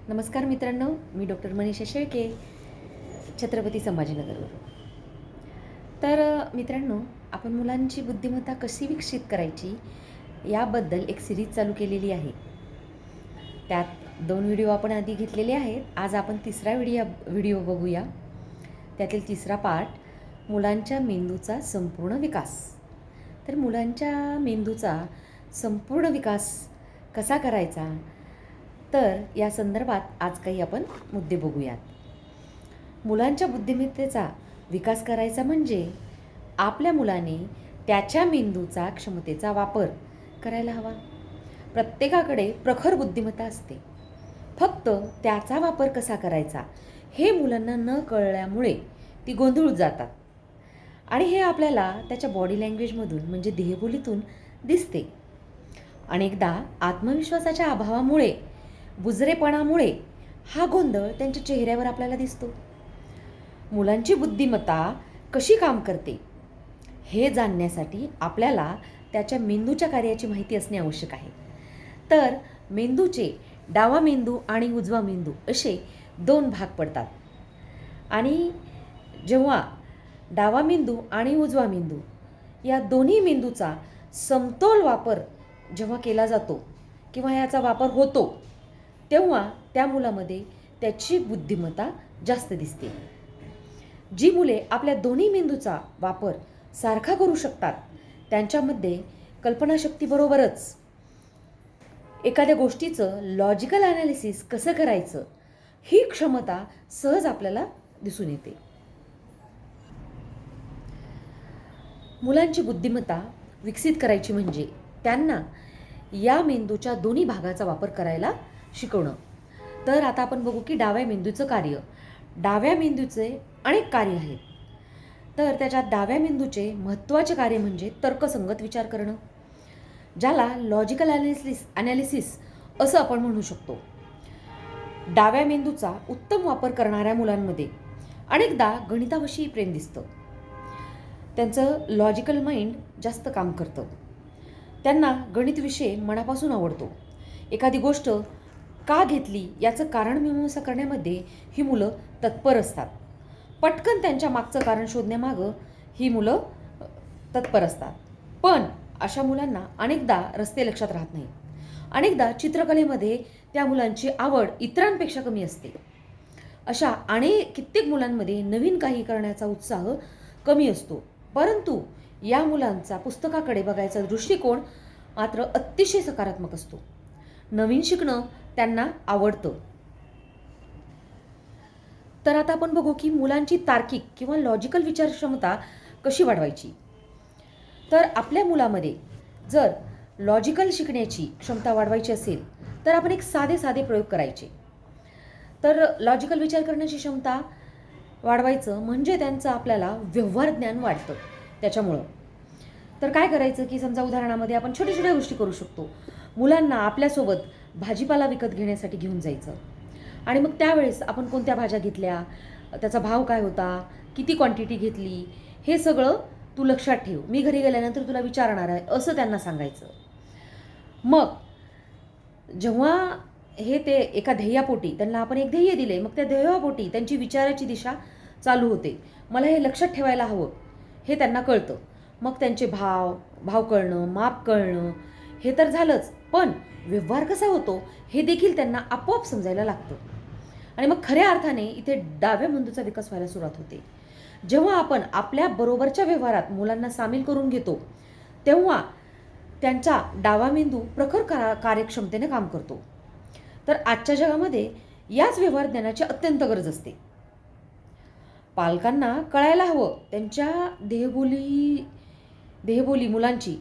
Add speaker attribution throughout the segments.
Speaker 1: नमस्कार मित्रांनो, मी डॉक्टर मनीषा शेळके, छत्रपती संभाजीनगरवरून. मित्रांनो, आपण मुलांची बुद्धिमत्ता कशी विकसित करायची याबद्दल एक सिरीज चालू केलेली आहे. त्यात 2 व्हिडिओ आपण आधी घेतलेले आहेत. आज आपण तिसरा व्हिडिओ बघूया. त्यातील तिसरा पार्ट, मुलांच्या मेंदूचा संपूर्ण विकास. तर मुलांच्या मेंदूचा संपूर्ण विकास कसा करायचा, तर या संदर्भात आज काही आपण मुद्दे बघूयात. मुलांच्या बुद्धिमत्तेचा विकास करायचा म्हणजे आपल्या मुलाने त्याच्या मेंदूचा क्षमतेचा वापर करायला हवा. प्रत्येकाकडे प्रखर बुद्धिमत्ता असते, फक्त त्याचा वापर कसा करायचा हे मुलांना न कळल्यामुळे ती गोंधळून जातात. आणि हे आपल्याला त्याच्या बॉडी लँग्वेजमधून म्हणजे देहबोलीतून दिसते. अनेकदा आत्मविश्वासाच्या अभावामुळे, बुजरेपणामुळे हा गोंधळ त्यांच्या चेहऱ्यावर आपल्याला दिसतो. मुलांची बुद्धिमत्ता कशी काम करते हे जाणण्यासाठी आपल्याला त्याच्या मेंदूच्या कार्याची माहिती असणे आवश्यक आहे. तर मेंदूचे डावा मेंदू आणि उजवा मेंदू असे 2 भाग पडतात. आणि जेव्हा डावा मेंदू आणि उजवा मेंदू या दोन्ही मेंदूचा समतोल वापर जेव्हा केला जातो किंवा याचा वापर होतो, तेव्हा त्या मुलामध्ये त्याची बुद्धिमत्ता जास्त दिसते. जी मुले आपल्या दोन्ही मेंदूचा वापर सारखा करू शकतात, त्यांच्यामध्ये कल्पनाशक्तीबरोबरच एखाद्या गोष्टीचं लॉजिकल ॲनालिसिस कसं करायचं ही क्षमता सहज आपल्याला दिसून येते. मुलांची बुद्धिमत्ता विकसित करायची म्हणजे त्यांना या मेंदूच्या दोन्ही भागाचा वापर करायला शिकवणं. तर आता आपण बघू की डाव्या मेंदूचं कार्य. डाव्या मेंदूचे अनेक कार्य आहेत. तर त्याच्यात डाव्या मेंदूचे महत्त्वाचे कार्य म्हणजे तर्कसंगत विचार करणं, ज्याला लॉजिकल ॲनालिसिस असं आपण म्हणू शकतो. डाव्या मेंदूचा उत्तम वापर करणाऱ्या मुलांमध्ये अनेकदा गणिताविषयी प्रेम दिसतं. त्यांचं लॉजिकल माइंड जास्त काम करतं. त्यांना गणित विषय मनापासून आवडतो. एखादी गोष्ट का घेतली याचं कारण मीमांसा करण्यामध्ये ही मुलं तत्पर असतात. पटकन त्यांच्या मागचं कारण शोधण्यामागं ही मुलं तत्पर असतात. पण अशा मुलांना अनेकदा रस्ते लक्षात राहत नाहीत. अनेकदा चित्रकलेमध्ये त्या मुलांची आवड इतरांपेक्षा कमी असते. अशा कित्येक मुलांमध्ये नवीन काही करण्याचा उत्साह कमी असतो. परंतु या मुलांचा पुस्तकाकडे बघायचा दृष्टिकोन मात्र अतिशय सकारात्मक असतो. नवीन शिकणं त्यांना आवडतं. तर आता आपण बघू की मुलांची तार्किक किंवा लॉजिकल विचारक्षमता कशी वाढवायची. तर आपल्या मुलामध्ये जर लॉजिकल शिकण्याची क्षमता वाढवायची असेल तर आपण एक साधे प्रयोग करायचे. तर लॉजिकल विचार करण्याची क्षमता वाढवायचं म्हणजे त्यांचं आपल्याला व्यवहार ज्ञान वाढतं. त्याच्यामुळं तर काय करायचं की समजा उदाहरणामध्ये आपण छोट्या गोष्टी करू शकतो. मुलांना आपल्यासोबत भाजीपाला विकत घेण्यासाठी घेऊन जायचं आणि मग त्यावेळेस आपण कोणत्या भाज्या घेतल्या, त्याचा भाव काय होता, किती क्वांटिटी घेतली, हे सगळं तू लक्षात ठेव, मी घरी गेल्यानंतर तुला विचारणार आहे, असं त्यांना सांगायचं. मग जेव्हा ते एका ध्येयापोटी त्यांना आपण एक ध्येय दिले, मग त्या ध्येयापोटी त्यांची विचाराची दिशा चालू होते. मला हे लक्षात ठेवायला हवं हे त्यांना कळतं. मग त्यांचे भाव कळणं, माप कळणं हे तर झालंच, पण व्यवहार कसा होतो हे देखील त्यांना आपोआप समजायला लागतं. आणि मग खऱ्या अर्थाने इथे डाव्या मेंदूचा विकास व्हायला सुरुवात होते. जेव्हा आपण आपल्या बरोबरच्या व्यवहारात मुलांना सामील करून घेतो, तेव्हा त्यांचा डावा मेंदू प्रखर कार्यक्षमतेने काम करतो. तर आजच्या जगामध्ये याच व्यवहार ज्ञानाची अत्यंत गरज असते. पालकांना कळायला हवं त्यांच्या देहबोली मुलांची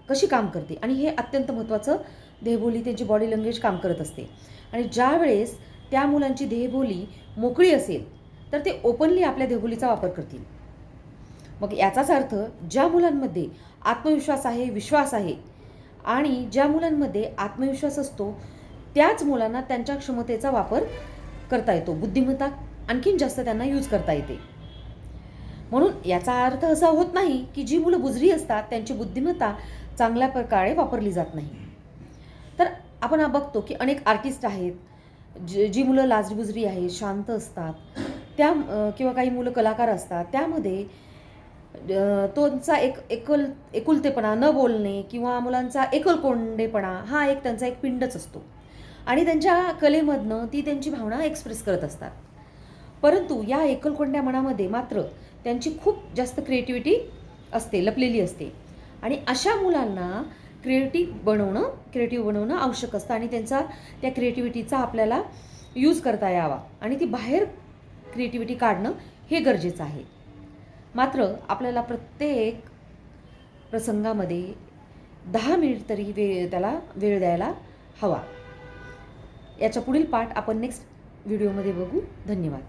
Speaker 1: कशी काम करते आणि हे अत्यंत महत्त्वाचं. देहबोली त्यांची बॉडी लँग्वेज काम करत असते. आणि ज्या वेळेस त्या मुलांची देहबोली मोकळी असेल तर ते ओपनली आपल्या देहबोलीचा वापर करतील. मग याचाच अर्थ ज्या मुलांमध्ये आत्मविश्वास आहे, विश्वास आहे आणि ज्या मुलांमध्ये आत्मविश्वास असतो त्याच मुलांना त्यांच्या क्षमतेचा वापर करता येतो. बुद्धिमत्ता आणखीन जास्त त्यांना यूज करता येते. म्हणून याचा अर्थ असा होत नाही की जी मुलं बुजरी असतात त्यांची बुद्धिमत्ता चांगल्या प्रकारे वापरली जात नाही. तर आपण बघतो की अनेक आर्टिस्ट आहेत, जी मुलं लाजरीबुजरी आहेत, शांत असतात, किंवा काही मुलं कलाकार असतात, त्यामध्ये त्यांचा एकुलतेपणा, न बोलणे किंवा मुलांचा एकलकोंडेपणा हा त्यांचा एक पिंडच असतो आणि त्यांच्या कलेमधनं ती त्यांची भावना एक्सप्रेस करत असतात. परंतु या एकलकोंड्या मनामध्ये मात्र त्यांची खूप जास्त क्रिएटिव्हिटी असते, लपलेली असते आणि अशा मुलांना क्रिएटिव्ह बनवणं आवश्यक असतं आणि त्या क्रिएटिव्हिटीचा आपल्याला यूज करता यावा आणि ती बाहेर क्रिएटिव्हिटी काढणं हे गरजेचं आहे. मात्र आपल्याला प्रत्येक प्रसंगामध्ये 10 मिनिट तरी त्याला वेळ द्यायला हवा. याचा पुढील पार्ट आपण नेक्स्ट व्हिडिओमध्ये बघू. धन्यवाद.